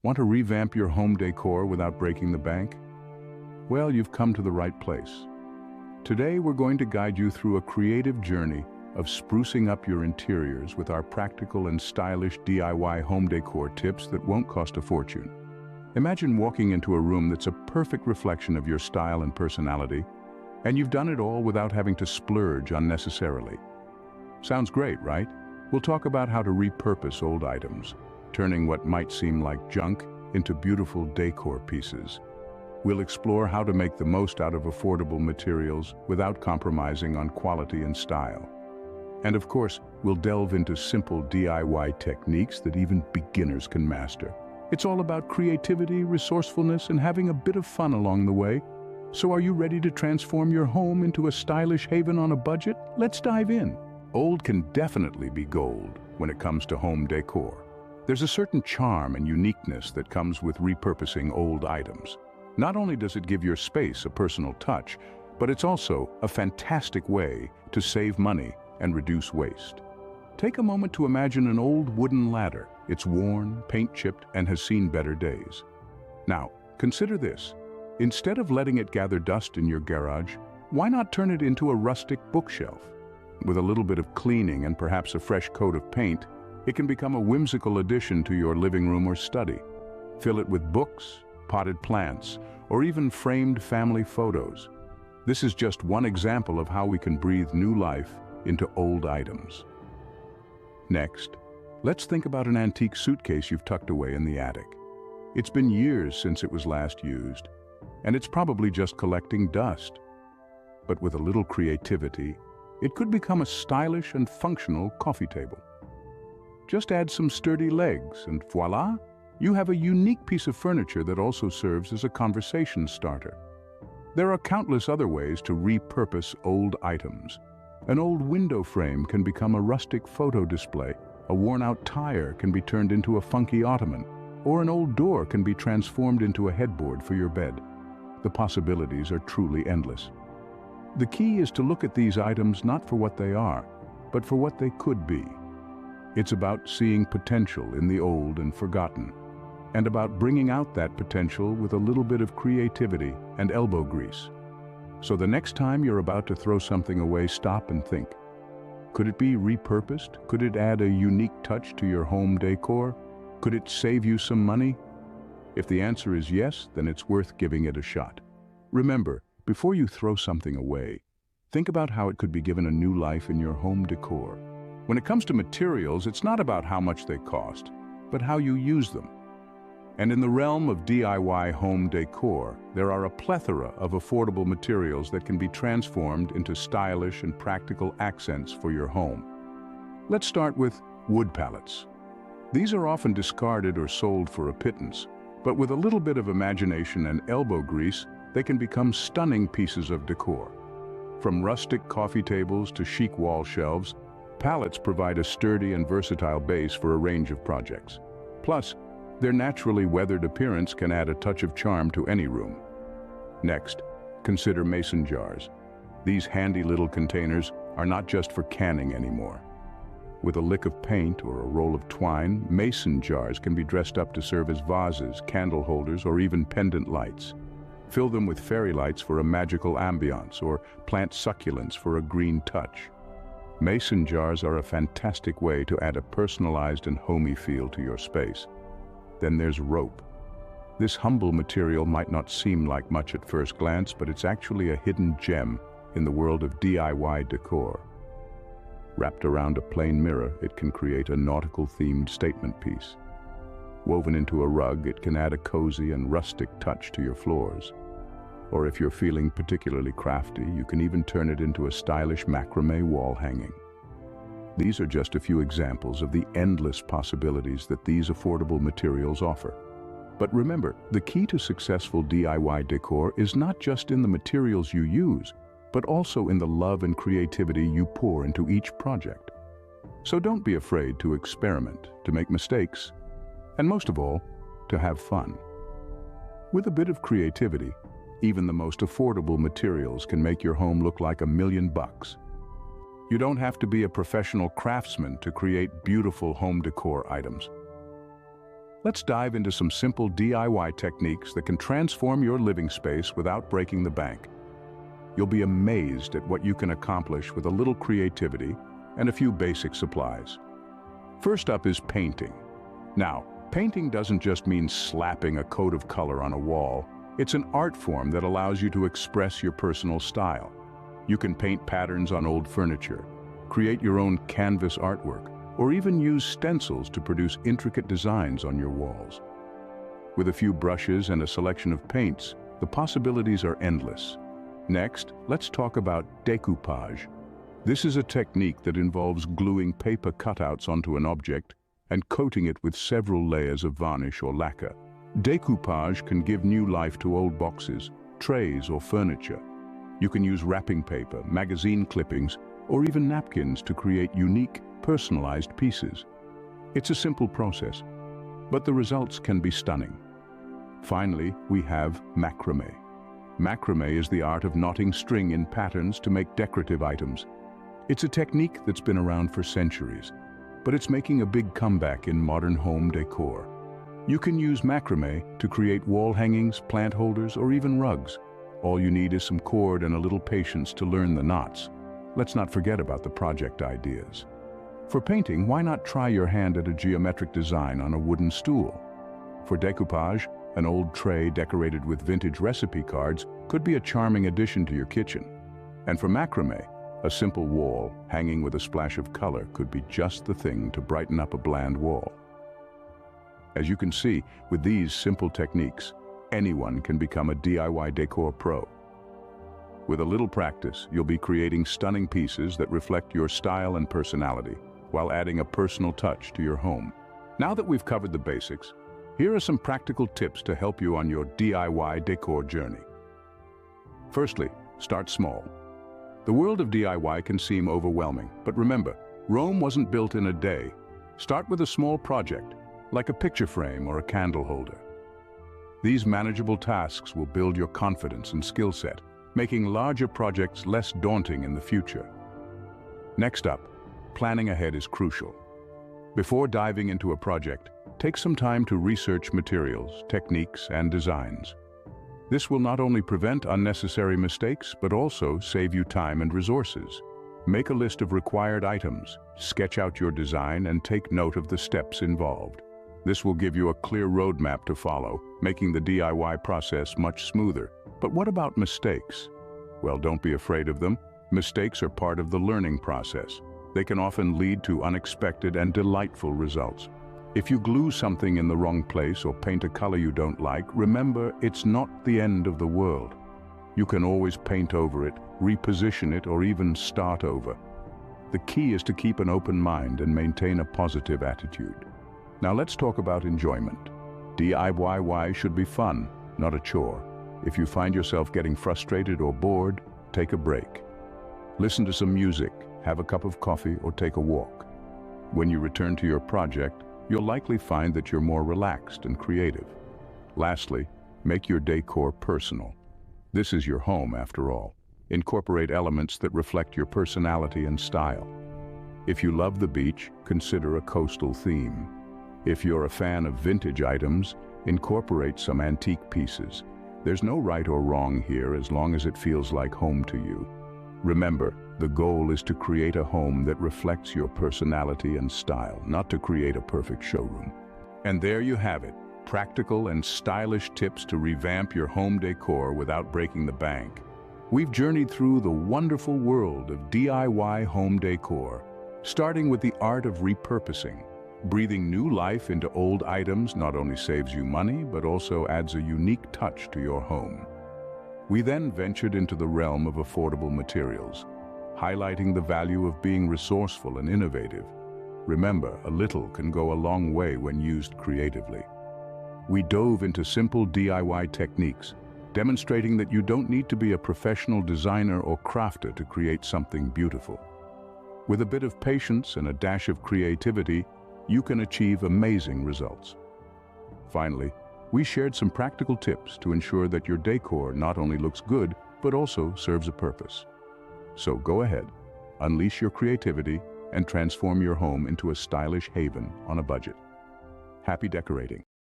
Want to revamp your home decor without breaking the bank? Well, you've come to the right place. Today, we're going to guide you through a creative journey of sprucing up your interiors with our practical and stylish DIY home decor tips that won't cost a fortune. Imagine walking into a room that's a perfect reflection of your style and personality, and you've done it all without having to splurge unnecessarily. Sounds great, right? We'll talk about how to repurpose old items, turning what might seem like junk into beautiful decor pieces. We'll explore how to make the most out of affordable materials without compromising on quality and style. And of course, we'll delve into simple DIY techniques that even beginners can master. It's all about creativity, resourcefulness, and having a bit of fun along the way. So are you ready to transform your home into a stylish haven on a budget? Let's dive in. Old can definitely be gold when it comes to home decor. There's a certain charm and uniqueness that comes with repurposing old items. Not only does it give your space a personal touch, but it's also a fantastic way to save money and reduce waste. Take a moment to imagine an old wooden ladder. It's worn, paint-chipped, and has seen better days. Now, consider this. Instead of letting it gather dust in your garage, why not turn it into a rustic bookshelf? With a little bit of cleaning and perhaps a fresh coat of paint, it can become a whimsical addition to your living room or study. Fill it with books, potted plants, or even framed family photos. This is just one example of how we can breathe new life into old items. Next, let's think about an antique suitcase you've tucked away in the attic. It's been years since it was last used, and it's probably just collecting dust. But with a little creativity, it could become a stylish and functional coffee table. Just add some sturdy legs, and voila! You have a unique piece of furniture that also serves as a conversation starter. There are countless other ways to repurpose old items. An old window frame can become a rustic photo display, a worn-out tire can be turned into a funky ottoman, or an old door can be transformed into a headboard for your bed. The possibilities are truly endless. The key is to look at these items not for what they are, but for what they could be. It's about seeing potential in the old and forgotten, and about bringing out that potential with a little bit of creativity and elbow grease. So the next time you're about to throw something away, stop and think. Could it be repurposed? Could it add a unique touch to your home decor? Could it save you some money? If the answer is yes, then it's worth giving it a shot. Remember, before you throw something away, think about how it could be given a new life in your home decor. When it comes to materials, it's not about how much they cost, but how you use them. And in the realm of DIY home decor, there are a plethora of affordable materials that can be transformed into stylish and practical accents for your home. Let's start with wood pallets. These are often discarded or sold for a pittance, but with a little bit of imagination and elbow grease, they can become stunning pieces of decor. From rustic coffee tables to chic wall shelves, pallets provide a sturdy and versatile base for a range of projects. Plus, their naturally weathered appearance can add a touch of charm to any room. Next, consider mason jars. These handy little containers are not just for canning anymore. With a lick of paint or a roll of twine, mason jars can be dressed up to serve as vases, candle holders, or even pendant lights. Fill them with fairy lights for a magical ambiance, or plant succulents for a green touch. Mason jars are a fantastic way to add a personalized and homey feel to your space. Then there's rope. This humble material might not seem like much at first glance, but it's actually a hidden gem in the world of DIY decor. Wrapped around a plain mirror, it can create a nautical-themed statement piece. Woven into a rug, it can add a cozy and rustic touch to your floors. Or if you're feeling particularly crafty, you can even turn it into a stylish macrame wall hanging. These are just a few examples of the endless possibilities that these affordable materials offer. But remember, the key to successful DIY decor is not just in the materials you use, but also in the love and creativity you pour into each project. So don't be afraid to experiment, to make mistakes, and most of all, to have fun. With a bit of creativity, even the most affordable materials can make your home look like $1,000,000. You don't have to be a professional craftsman to create beautiful home decor items. let's dive into some simple DIY techniques that can transform your living space without breaking the bank. You'll be amazed at what you can accomplish with a little creativity and a few basic supplies. First up is painting. Now, painting doesn't just mean slapping a coat of color on a wall. It's an art form that allows you to express your personal style. You can paint patterns on old furniture, create your own canvas artwork, or even use stencils to produce intricate designs on your walls. With a few brushes and a selection of paints, the possibilities are endless. Next, let's talk about decoupage. This is a technique that involves gluing paper cutouts onto an object and coating it with several layers of varnish or lacquer. Decoupage can give new life to old boxes, trays, or furniture. You can use wrapping paper, magazine clippings, or even napkins to create unique, personalized pieces. It's a simple process, but the results can be stunning. Finally, we have macrame. Macrame is the art of knotting string in patterns to make decorative items. It's a technique that's been around for centuries, but it's making a big comeback in modern home decor. You can use macrame to create wall hangings, plant holders, or even rugs. All you need is some cord and a little patience to learn the knots. Let's not forget about the project ideas. For painting, why not try your hand at a geometric design on a wooden stool? For decoupage, an old tray decorated with vintage recipe cards could be a charming addition to your kitchen. And for macrame, a simple wall hanging with a splash of color could be just the thing to brighten up a bland wall. As you can see, with these simple techniques, anyone can become a DIY decor pro. With a little practice, you'll be creating stunning pieces that reflect your style and personality, while adding a personal touch to your home. Now that we've covered the basics, here are some practical tips to help you on your DIY decor journey. Firstly, start small. The world of DIY can seem overwhelming, but remember, Rome wasn't built in a day. Start with a small project, like a picture frame or a candle holder. These manageable tasks will build your confidence and skill set, making larger projects less daunting in the future. Next up, planning ahead is crucial. Before diving into a project, take some time to research materials, techniques, and designs. This will not only prevent unnecessary mistakes, but also save you time and resources. Make a list of required items, sketch out your design, and take note of the steps involved. This will give you a clear roadmap to follow, making the DIY process much smoother. But what about mistakes? Well, don't be afraid of them. Mistakes are part of the learning process. They can often lead to unexpected and delightful results. If you glue something in the wrong place or paint a color you don't like, remember, it's not the end of the world. You can always paint over it, reposition it, or even start over. The key is to keep an open mind and maintain a positive attitude. Now let's talk about enjoyment. DIY should be fun, not a chore. If you find yourself getting frustrated or bored, take a break. Listen to some music, have a cup of coffee, or take a walk. When you return to your project, you'll likely find that you're more relaxed and creative. Lastly, make your decor personal. This is your home, after all. Incorporate elements that reflect your personality and style. If you love the beach, consider a coastal theme. If you're a fan of vintage items, incorporate some antique pieces. There's no right or wrong here as long as it feels like home to you. Remember, the goal is to create a home that reflects your personality and style, not to create a perfect showroom. And there you have it, practical and stylish tips to revamp your home decor without breaking the bank. We've journeyed through the wonderful world of DIY home decor, starting with the art of repurposing. Breathing new life into old items not only saves you money, but also adds a unique touch to your home. We then ventured into the realm of affordable materials, highlighting the value of being resourceful and innovative. Remember, a little can go a long way when used creatively. We dove into simple DIY techniques, demonstrating that you don't need to be a professional designer or crafter to create something beautiful. With a bit of patience and a dash of creativity, you can achieve amazing results. Finally, we shared some practical tips to ensure that your decor not only looks good, but also serves a purpose. So go ahead, unleash your creativity, and transform your home into a stylish haven on a budget. Happy decorating!